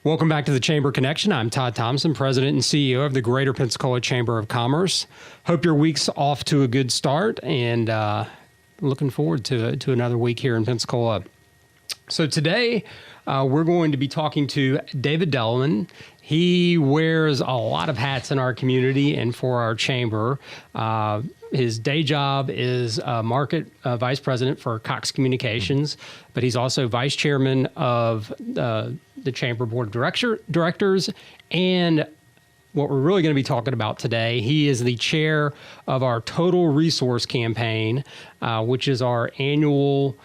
Welcome back to the Chamber Connection. I'm Todd Thomson, President and CEO of the Greater Pensacola Chamber of Commerce. Hope your week's off to a good start, and looking forward to another week here in Pensacola. So today, we're going to be talking to David Deliman. He wears a lot of hats in our community and for our chamber. His day job is market vice president for Cox Communications, but he's also vice chairman of the Chamber Board of Directors. And what we're really going to be talking about today, he is the chair of our Total Resource Campaign, which is our annual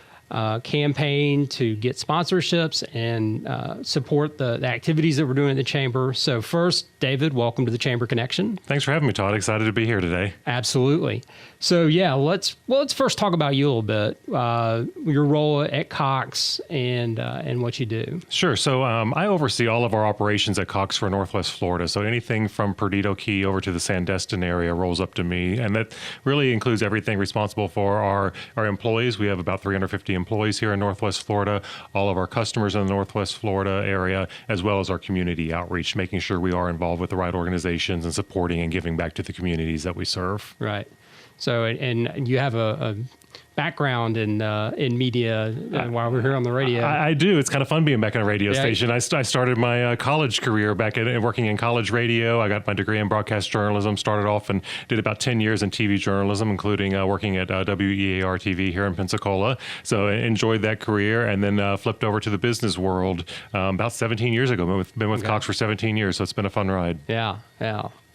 campaign to get sponsorships and support the activities that we're doing at the Chamber. So first, David, welcome to the Chamber Connection. Thanks for having me, Todd. Excited to be here today. Absolutely. So yeah, let's first talk about you a little bit, your role at Cox and what you do. Sure. So I oversee all of our operations at Cox for Northwest Florida. So anything from Perdido Key over to the Sandestin area rolls up to me. And that really includes everything responsible for our employees. We have about 350 employees here in Northwest Florida, all of our customers in the Northwest Florida area, as well as our community outreach, making sure we are involved with the right organizations and supporting and giving back to the communities that we serve. Right. So, and you have a background in media while we're here on the radio. I do. It's kind of fun being back on a radio station. I started my college career back working in college radio. I got my degree in broadcast journalism, started off and did about 10 years in TV journalism, including working at WEAR TV here in Pensacola. So I enjoyed that career and then flipped over to the business world about 17 years ago. Been with Cox for 17 years, so it's been a fun ride. Yeah.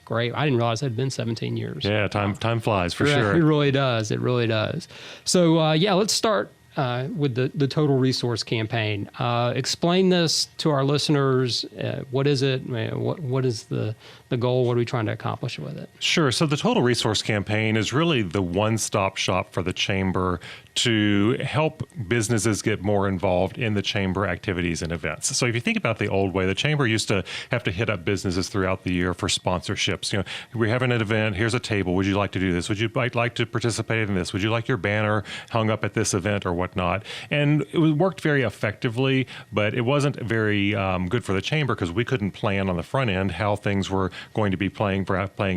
Great. I didn't realize it had been 17 years. Yeah, time flies for sure. It really does. It really does. So, let's start with the Total Resource Campaign. Explain this to our listeners. What is it? What is the goal? What are we trying to accomplish with it? Sure. So the Total Resource Campaign is really the one-stop shop for the Chamber to help businesses get more involved in the Chamber activities and events. So if you think about the old way, the Chamber used to have to hit up businesses throughout the year for sponsorships. You know, we're having an event, here's a table, would you like to do this? Would you like to participate in this? Would you like your banner hung up at this event or whatnot? And it worked very effectively, but it wasn't very good for the Chamber because we couldn't plan on the front end how things were going to be playing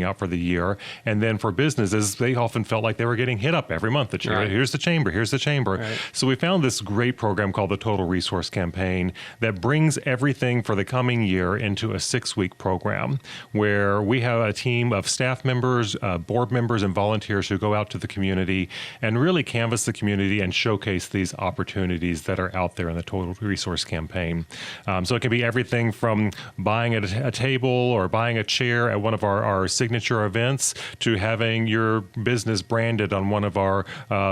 out for the year. And then for businesses, they often felt like they were getting hit up every month. Right. Here's the Chamber. Right. So we found this great program called the Total Resource Campaign that brings everything for the coming year into a 6-week program where we have a team of staff members, board members, and volunteers who go out to the community and really canvass the community and showcase these opportunities that are out there in the Total Resource Campaign. So it can be everything from buying a table or buying a chair at one of our signature events to having your business branded on one of our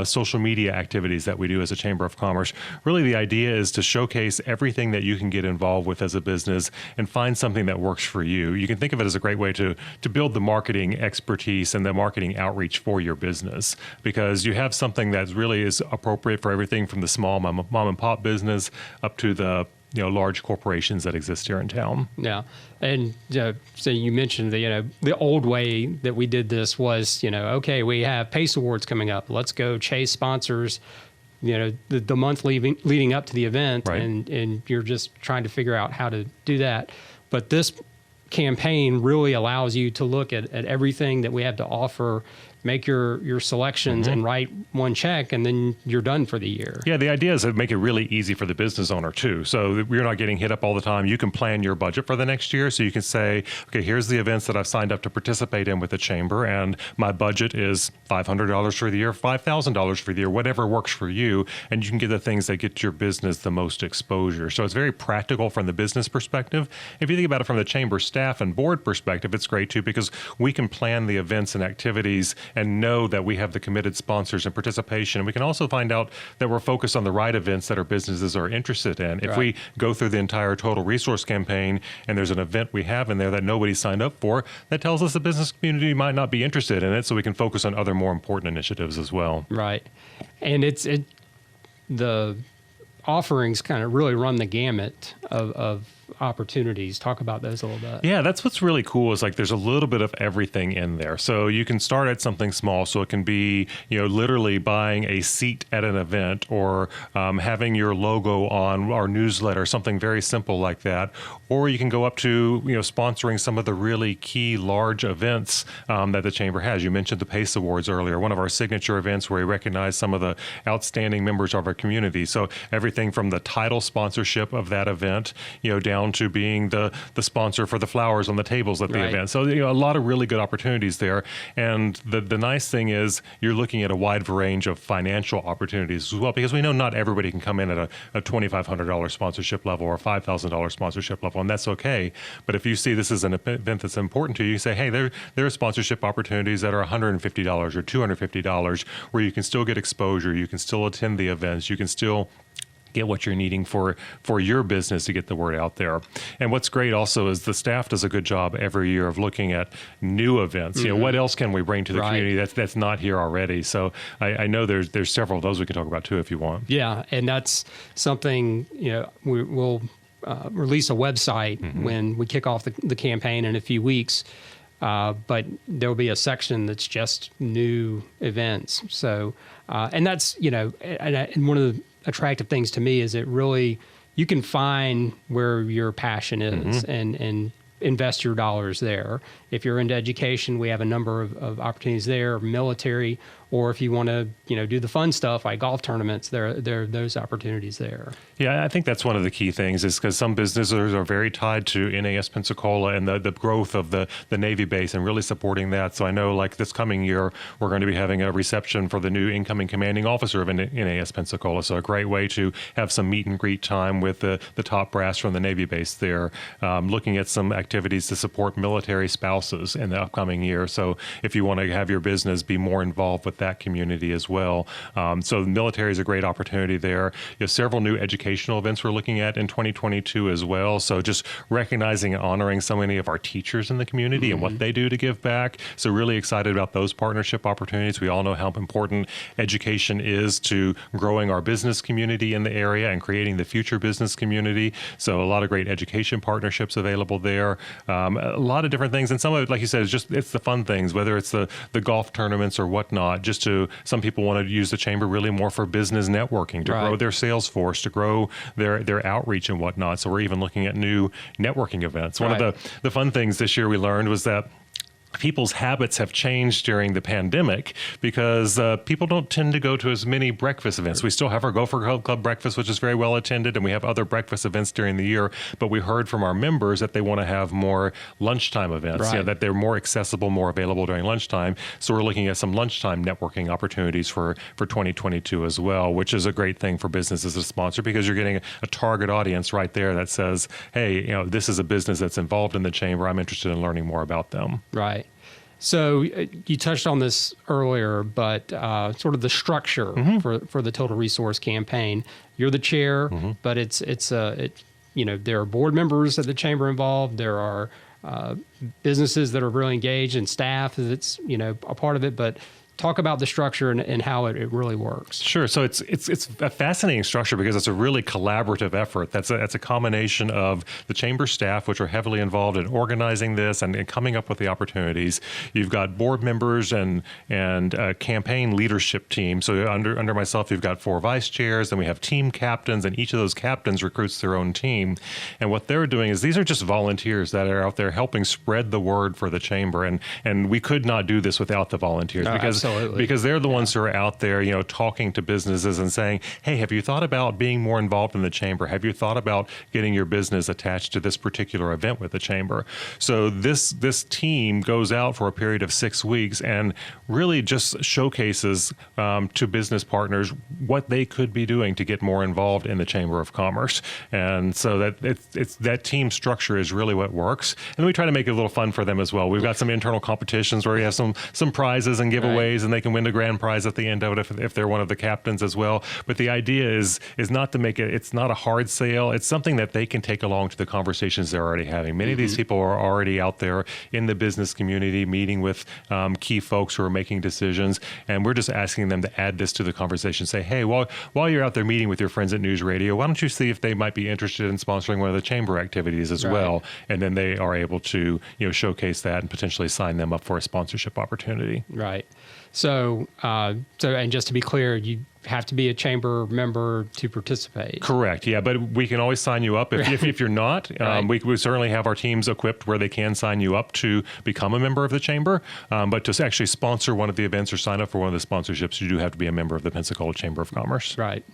social media activities that we do as a Chamber of Commerce. Really, the idea is to showcase everything that you can get involved with as a business and find something that works for you. You can think of it as a great way to build the marketing expertise and the marketing outreach for your business, because you have something that really is appropriate for everything from the small mom and pop business up to the large corporations that exist here in town. Yeah. And so you mentioned the old way that we did this was, okay, we have PACE Awards coming up. Let's go chase sponsors, the month leading up to the event. Right. And you're just trying to figure out how to do that. But this campaign really allows you to look at everything that we have to offer, make your selections and write one check, and then you're done for the year. Yeah, the idea is to make it really easy for the business owner too. So you're not getting hit up all the time. You can plan your budget for the next year. So you can say, okay, here's the events that I've signed up to participate in with the Chamber, and my budget is $500 for the year, $5,000 for the year, whatever works for you. And you can get the things that get your business the most exposure. So it's very practical from the business perspective. If you think about it from the Chamber staff and board perspective, it's great too, because we can plan the events and activities and know that we have the committed sponsors and participation. We can also find out that we're focused on the right events that our businesses are interested in. If we go through the entire Total Resource Campaign and there's an event we have in there that nobody signed up for, that tells us the business community might not be interested in it, so we can focus on other more important initiatives as well. Right. And the offerings kind of really run the gamut of opportunities. Talk about those a little bit. Yeah, that's what's really cool is like there's a little bit of everything in there. So you can start at something small. So it can be, literally buying a seat at an event or having your logo on our newsletter, something very simple like that. Or you can go up to, sponsoring some of the really key large events that the Chamber has. You mentioned the PACE Awards earlier, one of our signature events where we recognize some of the outstanding members of our community. So everything from the title sponsorship of that event, down to being the sponsor for the flowers on the tables at the Right. event. So, a lot of really good opportunities there. And the nice thing is you're looking at a wide range of financial opportunities as well, because we know not everybody can come in at a $2,500 sponsorship level or a $5,000 sponsorship level, and that's okay. But if you see this as an event that's important to you, you say, hey, there are sponsorship opportunities that are $150 or $250 where you can still get exposure, you can still attend the events, you can still get what you're needing for your business to get the word out there. And what's great also is the staff does a good job every year of looking at new events. What else can we bring to the Right. community that's not here already? So I know there's several of those we can talk about too if you want. Yeah, and that's something, we'll release a website when we kick off the campaign in a few weeks. But there'll be a section that's just new events. So, and that's, and one of the attractive things to me is it really, you can find where your passion is and invest your dollars there. If you're into education, we have a number of opportunities there, military, or if you want to, do the fun stuff like golf tournaments, there are those opportunities there. Yeah, I think that's one of the key things is because some businesses are very tied to NAS Pensacola and the growth of the Navy base and really supporting that. So I know like this coming year, we're going to be having a reception for the new incoming commanding officer of NAS Pensacola. So a great way to have some meet and greet time with the top brass from the Navy base there, looking at some activities to support military spouses in the upcoming year. So if you want to have your business be more involved with that community as well. So the military is a great opportunity there. You have several new educational events we're looking at in 2022 as well. So just recognizing and honoring so many of our teachers in the community and what they do to give back. So really excited about those partnership opportunities. We all know how important education is to growing our business community in the area and creating the future business community. So a lot of great education partnerships available there. A lot of different things. And some of it, like you said, it's the fun things, whether it's the golf tournaments or whatnot, just to, some people want to use the chamber really more for business networking, to grow their sales force, to grow their outreach and whatnot. So we're even looking at new networking events. One of the fun things this year we learned was that people's habits have changed during the pandemic because people don't tend to go to as many breakfast events. We still have our Gopher Club breakfast, which is very well attended, and we have other breakfast events during the year. But we heard from our members that they want to have more lunchtime events, that they're more accessible, more available during lunchtime. So we're looking at some lunchtime networking opportunities for 2022 as well, which is a great thing for businesses to sponsor because you're getting a target audience right there that says, hey, this is a business that's involved in the chamber. I'm interested in learning more about them. Right. So you touched on this earlier, but sort of the structure for the Total Resource Campaign. You're the chair, but it's there are board members at the chamber involved. There are businesses that are really engaged and staff that's a part of it. But talk about the structure and how it really works. Sure. So it's a fascinating structure because it's a really collaborative effort. That's a combination of the chamber staff, which are heavily involved in organizing this and coming up with the opportunities. You've got board members and a campaign leadership team. So under myself, you've got 4 vice chairs, and we have team captains, and each of those captains recruits their own team. And what they're doing is these are just volunteers that are out there helping spread the word for the chamber. And we could not do this without the volunteers because they're the ones who are out there, talking to businesses and saying, hey, have you thought about being more involved in the chamber? Have you thought about getting your business attached to this particular event with the chamber? So this team goes out for a period of 6 weeks and really just showcases to business partners what they could be doing to get more involved in the Chamber of Commerce. And so that team structure is really what works. And we try to make it a little fun for them as well. We've got some internal competitions where we have some prizes and giveaways giveaways, and they can win the grand prize at the end of it if they're one of the captains as well. But the idea is not to make it, it's not a hard sale. It's something that they can take along to the conversations they're already having. Many of these people are already out there in the business community meeting with key folks who are making decisions, and we're just asking them to add this to the conversation. Say, hey, while you're out there meeting with your friends at NewsRadio, why don't you see if they might be interested in sponsoring one of the chamber activities as well? And then they are able to showcase that and potentially sign them up for a sponsorship opportunity. Right. So and just to be clear, you have to be a chamber member to participate. Correct. Yeah, but we can always sign you up if you're not. We certainly have our teams equipped where they can sign you up to become a member of the chamber. But to actually sponsor one of the events or sign up for one of the sponsorships, you do have to be a member of the Pensacola Chamber of Commerce. Right.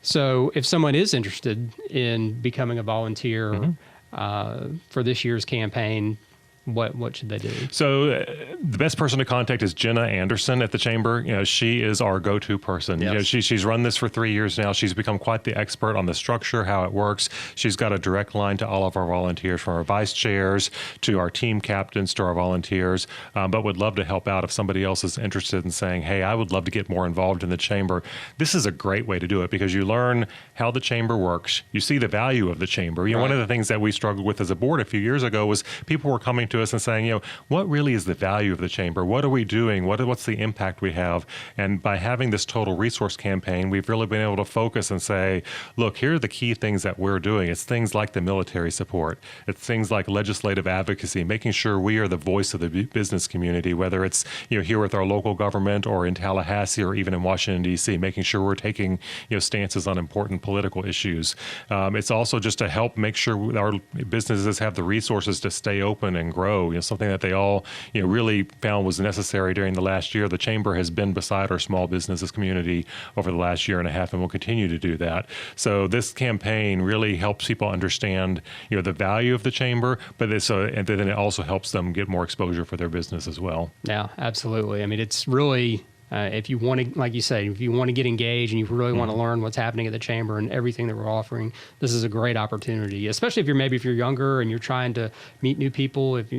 So if someone is interested in becoming a volunteer for this year's campaign, what should they do? So the best person to contact is Jenna Anderson at the chamber. She is our go-to person. Yes. She's run this for 3 years now. She's become quite the expert on the structure, how it works. She's got a direct line to all of our volunteers, from our vice chairs to our team captains to our volunteers, but would love to help out if somebody else is interested in saying, hey, I would love to get more involved in the chamber. This is a great way to do it because you learn how the chamber works. You see the value of the chamber. One of the things that we struggled with as a board a few years ago was people were coming to us and saying, what really is the value of the chamber? What are we doing? What's the impact we have? And by having this total resource campaign, we've really been able to focus and say, look, here are the key things that we're doing. It's things like the military support. It's things like legislative advocacy, making sure we are the voice of the business community, whether it's here with our local government or in Tallahassee or even in Washington, D.C., making sure we're taking stances on important political issues. It's also just to help make sure our businesses have the resources to stay open and grow. Something that they all really found was necessary during the last year. The chamber has been beside our small businesses community over the last year and a half and will continue to do that. So this campaign really helps people understand the value of the chamber, but and then it also helps them get more exposure for their business as well. Yeah, absolutely. I mean, it's really if you want to, like you say, if you want to get engaged and you really want to learn what's happening at the chamber and everything that we're offering, this is a great opportunity, especially if you're younger and you're trying to meet new people. If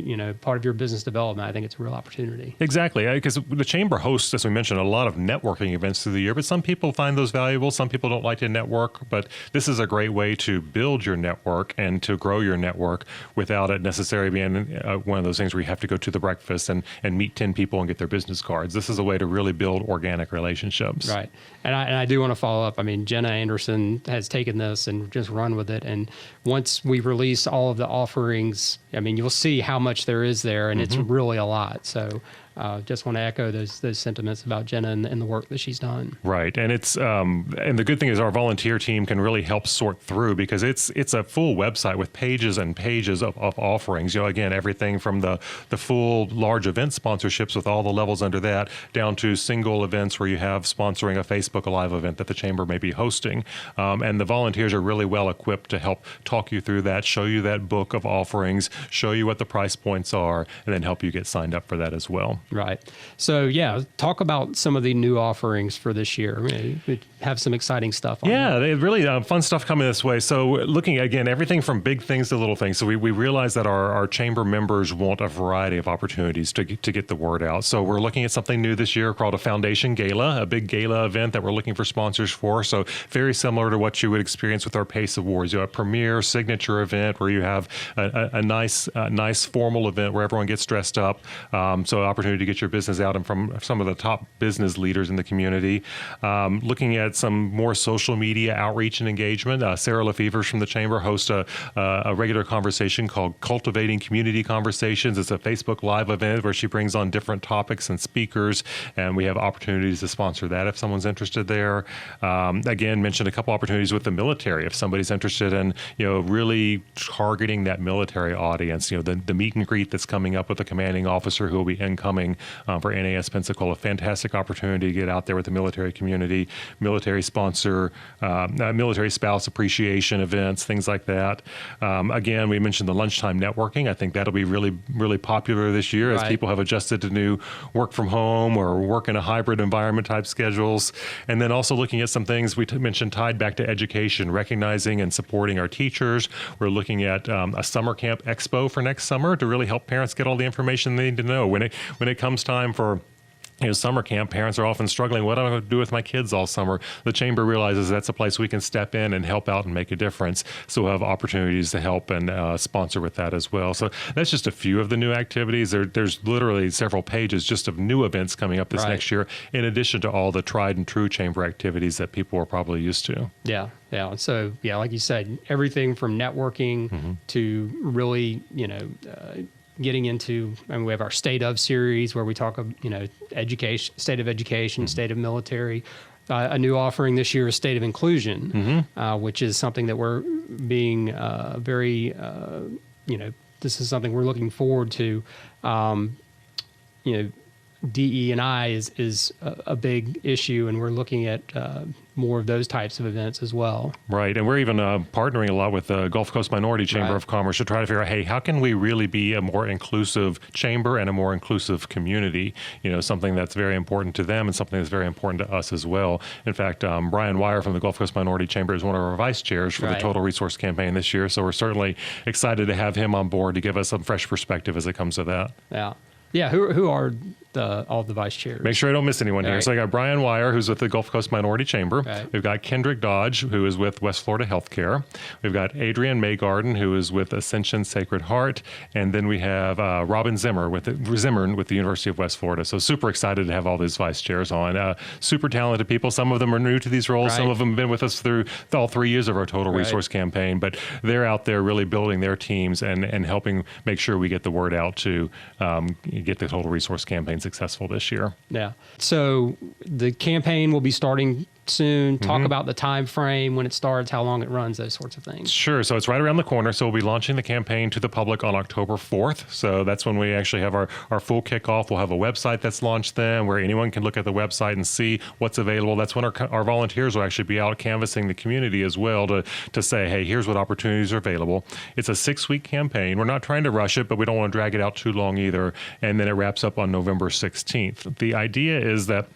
part of your business development, I think it's a real opportunity. Exactly, because the chamber hosts, as we mentioned, a lot of networking events through the year, but some people find those valuable. Some people don't like to network, but this is a great way to build your network and to grow your network without it necessarily being one of those things where you have to go to the breakfast and meet 10 people and get their business cards. This is a way to really build organic relationships. Right. And I do want to follow up. I mean, Jenna Anderson has taken this and just run with it. And once we release all of the offerings, I mean, you'll see how much there is there, and it's really a lot. So just want to echo those sentiments about Jenna and the work that she's done. Right. And it's and the good thing is our volunteer team can really help sort through, because it's a full website with pages and pages of offerings. Again, everything from the full large event sponsorships with all the levels under that down to single events where you have sponsoring a Facebook Live event that the chamber may be hosting. And the volunteers are really well equipped to help talk you through that, show you that book of offerings, show you what the price points are, and then help you get signed up for that as well. Right. So, talk about some of the new offerings for this year. I mean, we have some exciting stuff on that. They really fun stuff coming this way. So looking, again, everything from big things to little things. So we realize that our chamber members want a variety of opportunities to get the word out. So we're looking at something new this year called a Foundation Gala, a big gala event that we're looking for sponsors for. So very similar to what you would experience with our PACE Awards, a premier signature event where you have a nice formal event where everyone gets dressed up. So opportunity to get your business out and from some of the top business leaders in the community. Looking at some more social media outreach and engagement. Sarah Lefevre from the Chamber hosts a regular conversation called Cultivating Community Conversations. It's a Facebook Live event where she brings on different topics and speakers, and we have opportunities to sponsor that if someone's interested there. Again, mentioned a couple opportunities with the military if somebody's interested in really targeting that military audience. The meet and greet that's coming up with the commanding officer who will be incoming for NAS Pensacola. Fantastic opportunity to get out there with the military community, military sponsor, military spouse appreciation events, things like that. Again, we mentioned the lunchtime networking. I think that'll be really, really popular this year as people have adjusted to new work from home or work in a hybrid environment type schedules. And then also looking at some things we mentioned tied back to education, recognizing and supporting our teachers. We're looking at a summer camp expo for next summer to really help parents get all the information they need to know when it comes time for summer camp, parents are often struggling. What am I going to do with my kids all summer? The Chamber realizes that's a place we can step in and help out and make a difference. So we'll have opportunities to help and sponsor with that as well. So that's just a few of the new activities. There's literally several pages just of new events coming up this next year, in addition to all the tried and true Chamber activities that people are probably used to. Yeah. So, like you said, everything from networking to really, getting into, we have our State of series where we talk of, education, state of education, state of military. A new offering this year is State of Inclusion, which is something that we're being very, this is something we're looking forward to. DE&I is a big issue, and we're looking at more of those types of events as well. Right, and we're even partnering a lot with the Gulf Coast Minority Chamber of Commerce to try to figure out, hey, how can we really be a more inclusive chamber and a more inclusive community? Something that's very important to them and something that's very important to us as well. In fact, Brian Wire from the Gulf Coast Minority Chamber is one of our vice chairs for the Total Resource Campaign this year, so we're certainly excited to have him on board to give us some fresh perspective as it comes to that. Yeah, who are all the vice chairs? Make sure I don't miss anyone here. So I got Brian Wire, who's with the Gulf Coast Minority Chamber. We've got Kendrick Dodge, who is with West Florida Healthcare. We've got Adrian Maygarden, who is with Ascension Sacred Heart. And then we have Robin Zimmern with the University of West Florida. So super excited to have all these vice chairs on. Super talented people. Some of them are new to these roles. Some of them have been with us through all 3 years of our Total Resource Campaign. But they're out there really building their teams and helping make sure we get the word out to get the Total Resource Campaign successful this year. Yeah. So the campaign will be starting soon. Talk about the time frame, when it starts, how long it runs, those sorts of things. Sure. So it's right around the corner. So we'll be launching the campaign to the public on October 4th. So that's when we actually have our full kickoff. We'll have a website that's launched then where anyone can look at the website and see what's available. That's when our volunteers will actually be out canvassing the community as well to say, hey, here's what opportunities are available. It's a 6-week campaign. We're not trying to rush it, but we don't want to drag it out too long either. And then it wraps up on November 16th. The idea is that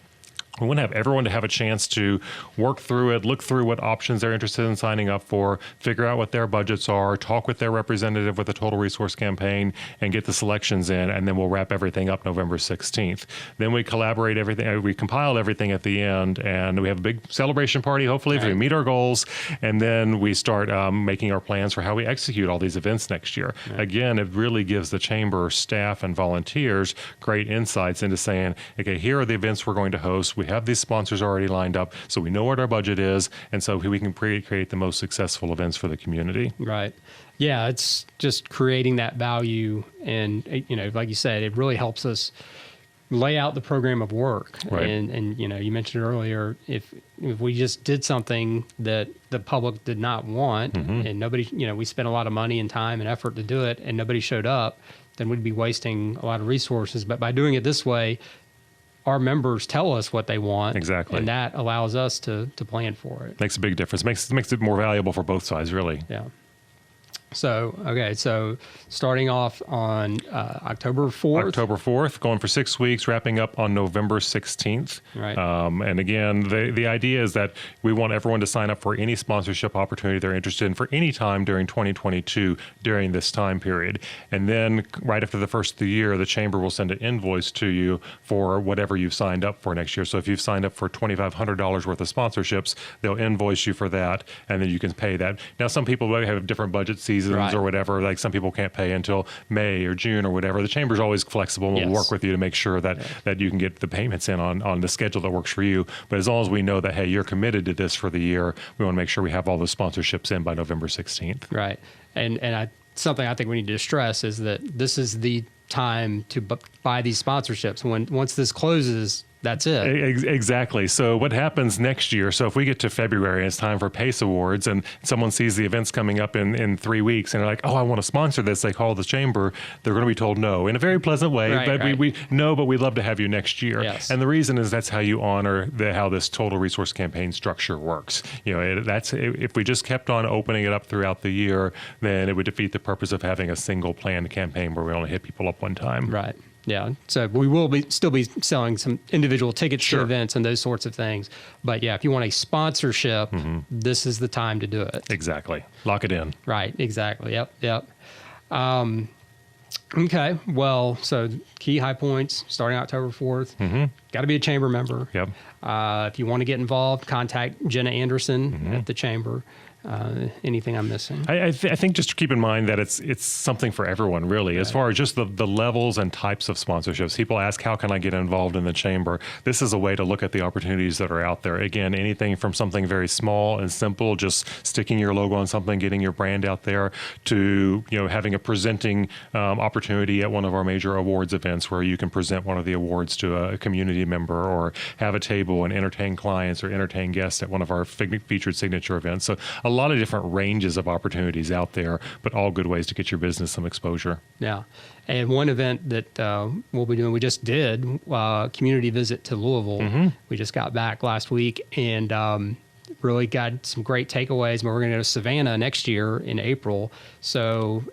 we want to have everyone to have a chance to work through it, look through what options they're interested in signing up for, figure out what their budgets are, talk with their representative with the Total Resource Campaign, and get the selections in, and then we'll wrap everything up November 16th. Then we collaborate everything, we compile everything at the end, and we have a big celebration party, hopefully, if we meet our goals, and then we start making our plans for how we execute all these events next year. Again, it really gives the Chamber staff and volunteers great insights into saying, okay, here are the events we're going to host. We have these sponsors already lined up, so we know what our budget is, and so we can create the most successful events for the community. Right. Yeah, it's just creating that value, and like you said, it really helps us lay out the program of work. And you mentioned earlier, if we just did something that the public did not want, and nobody, we spent a lot of money and time and effort to do it, and nobody showed up, then we'd be wasting a lot of resources. But by doing it this way, our members tell us what they want. Exactly. And that allows us to plan for it. Makes a big difference. Makes it more valuable for both sides, really. Yeah. So starting off on October 4th. October 4th, going for 6 weeks, wrapping up on November 16th. Right. And again, the idea is that we want everyone to sign up for any sponsorship opportunity they're interested in for any time during 2022 during this time period. And then right after the first of the year, the Chamber will send an invoice to you for whatever you've signed up for next year. So if you've signed up for $2,500 worth of sponsorships, they'll invoice you for that, and then you can pay that. Now, some people have different budget seasons or whatever. Like some people can't pay until May or June or whatever. The Chamber's always flexible. We'll work with you to make sure that you can get the payments in on the schedule that works for you. But as long as we know that, hey, you're committed to this for the year, we want to make sure we have all the sponsorships in by November 16th. Right. And something I think we need to stress is that this is the time to buy these sponsorships. Once this closes, that's it. Exactly. So what happens next year? So if we get to February and it's time for PACE Awards and someone sees the events coming up in 3 weeks and they're like, oh, I want to sponsor this. They call the Chamber. They're going to be told no in a very pleasant way. We know, but we'd love to have you next year. Yes. And the reason is that's how you honor how this Total Resource Campaign structure works. If we just kept on opening it up throughout the year, then it would defeat the purpose of having a single planned campaign where we only hit people up one time. Right. Yeah, so we will still be selling some individual tickets to events and those sorts of things. But yeah, if you want a sponsorship, this is the time to do it. Exactly. Lock it in. Right, exactly. Yep. Okay. Well, so key high points starting October 4th. Got to be a chamber member. Yep. If you want to get involved, contact Jenna Anderson at the chamber. Anything I'm missing? I think just to keep in mind that it's something for everyone, really, as far as just the levels and types of sponsorships. People ask, how can I get involved in the chamber? This is a way to look at the opportunities that are out there. Again, anything from something very small and simple, just sticking your logo on something, getting your brand out there, to having a presenting opportunity at one of our major awards events where you can present one of the awards to a community member, or have a table and entertain clients or entertain guests at one of our featured signature events. So a lot of different ranges of opportunities out there, but all good ways to get your business some exposure. Yeah. And one event that we'll be doing, we just did community visit to Louisville. We just got back last week and really got some great takeaways. We're going to go to Savannah next year in April. So,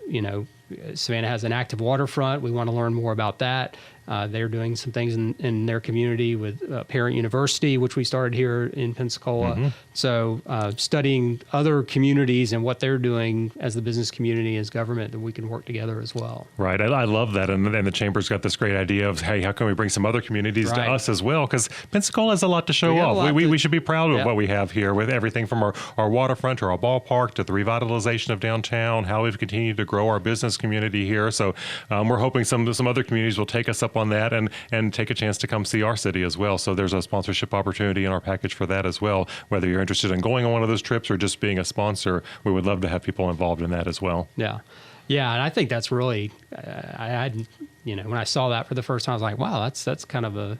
Savannah has an active waterfront. We want to learn more about that. They're doing some things in their community with Parent University, which we started here in Pensacola. So studying other communities and what they're doing as the business community, as government, that we can work together as well. Right. I love that. And the Chamber's got this great idea of, hey, how can we bring some other communities to us as well? Because Pensacola has a lot to show off. We should be proud of what we have here, with everything from our waterfront to our ballpark to the revitalization of downtown, how we've continued to grow our business community here. So we're hoping some other communities will take us up on that and take a chance to come see our city as well. So there's a sponsorship opportunity in our package for that as well. Whether you're interested in going on one of those trips or just being a sponsor, we would love to have people involved in that as well. Yeah. Yeah. And I think that's really, when I saw that for the first time, I was like, wow, that's kind of a,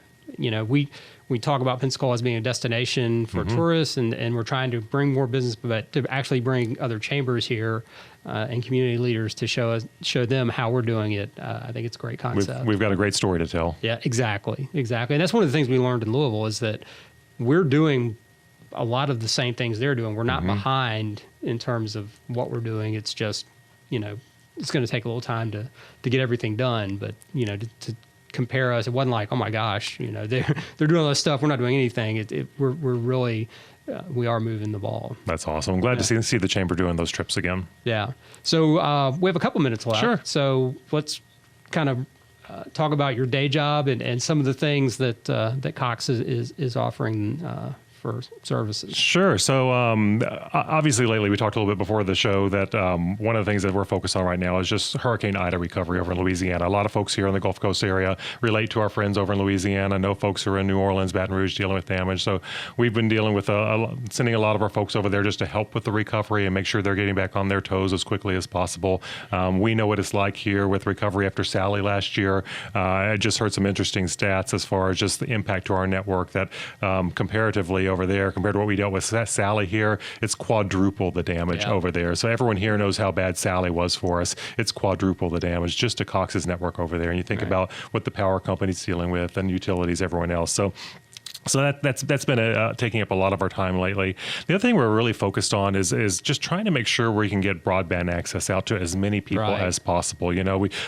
we talk about Pensacola as being a destination for tourists, and we're trying to bring more business, but to actually bring other chambers here and community leaders to show them how we're doing it. I think it's a great concept. We've got a great story to tell. Yeah, exactly. And that's one of the things we learned in Louisville, is that we're doing a lot of the same things they're doing. We're not behind in terms of what we're doing. It's just, it's going to take a little time to get everything done, but, to compare us, it wasn't like, oh my gosh, they're doing all this stuff, we're not doing anything. We're really, we are moving the ball. That's awesome. I'm glad to see the chamber doing those trips again. Yeah. So we have a couple minutes left. Sure. So let's kind of talk about your day job and some of the things that Cox is offering for services. Sure. So obviously lately we talked a little bit before the show that one of the things that we're focused on right now is just Hurricane Ida recovery over in Louisiana. A lot of folks here in the Gulf Coast area relate to our friends over in Louisiana. I know folks who are in New Orleans, Baton Rouge, dealing with damage. So we've been dealing with sending a lot of our folks over there just to help with the recovery and make sure they're getting back on their toes as quickly as possible. We know what it's like here with recovery after Sally last year. I just heard some interesting stats as far as just the impact to our network that comparatively over there compared to what we dealt with Sally here, it's quadruple the damage over there. So everyone here knows how bad Sally was for us. It's quadruple the damage just to Cox's network over there. And you think about what the power company's dealing with and utilities, everyone else. So that's been taking up a lot of our time lately. The other thing we're really focused on is just trying to make sure we can get broadband access out to as many people as possible.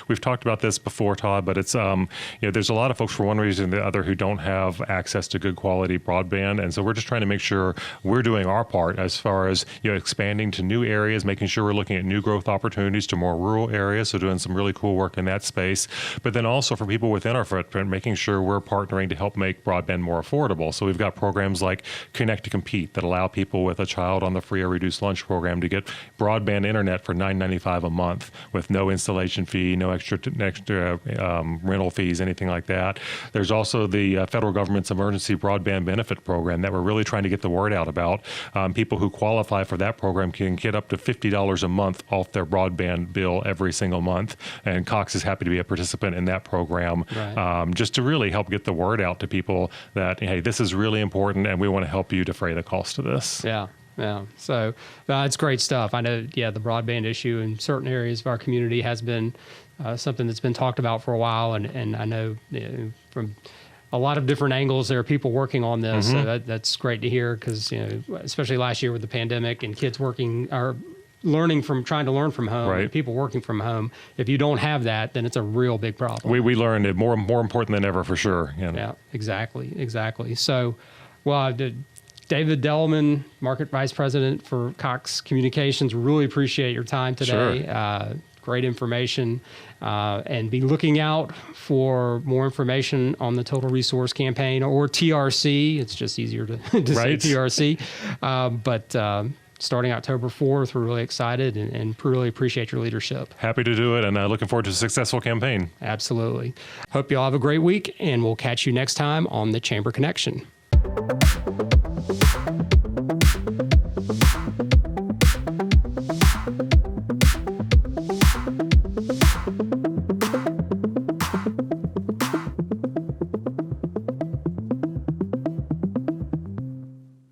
We've talked about this before, Todd, but it's there's a lot of folks for one reason or the other who don't have access to good quality broadband, and so we're just trying to make sure we're doing our part as far as expanding to new areas, making sure we're looking at new growth opportunities to more rural areas. So doing some really cool work in that space, but then also for people within our footprint, making sure we're partnering to help make broadband more affordable. So we've got programs like Connect to Compete that allow people with a child on the free or reduced lunch program to get broadband internet for $9.95 a month with no installation fee, no extra rental fees, anything like that. There's also the federal government's emergency broadband benefit program that we're really trying to get the word out about. People who qualify for that program can get up to $50 a month off their broadband bill every single month. And Cox is happy to be a participant in that program, just to really help get the word out to people that, hey, this is really important and we want to help you defray the cost of this. Yeah. So it's great stuff. I know, the broadband issue in certain areas of our community has been something that's been talked about for a while. And I know from a lot of different angles, there are people working on this. So that's great to hear because, especially last year with the pandemic and kids trying to learn from home, people working from home. If you don't have that, then it's a real big problem. We learned it more important than ever for sure. Yeah, exactly. So, David Deliman, Market Vice President for Cox Communications, really appreciate your time today. Sure. great information, and be looking out for more information on the Total Resource Campaign or TRC. It's just easier to say TRC. But starting October 4th, we're really excited and really appreciate your leadership. Happy to do it, and looking forward to a successful campaign. Absolutely. Hope you all have a great week, and we'll catch you next time on the Chamber Connection.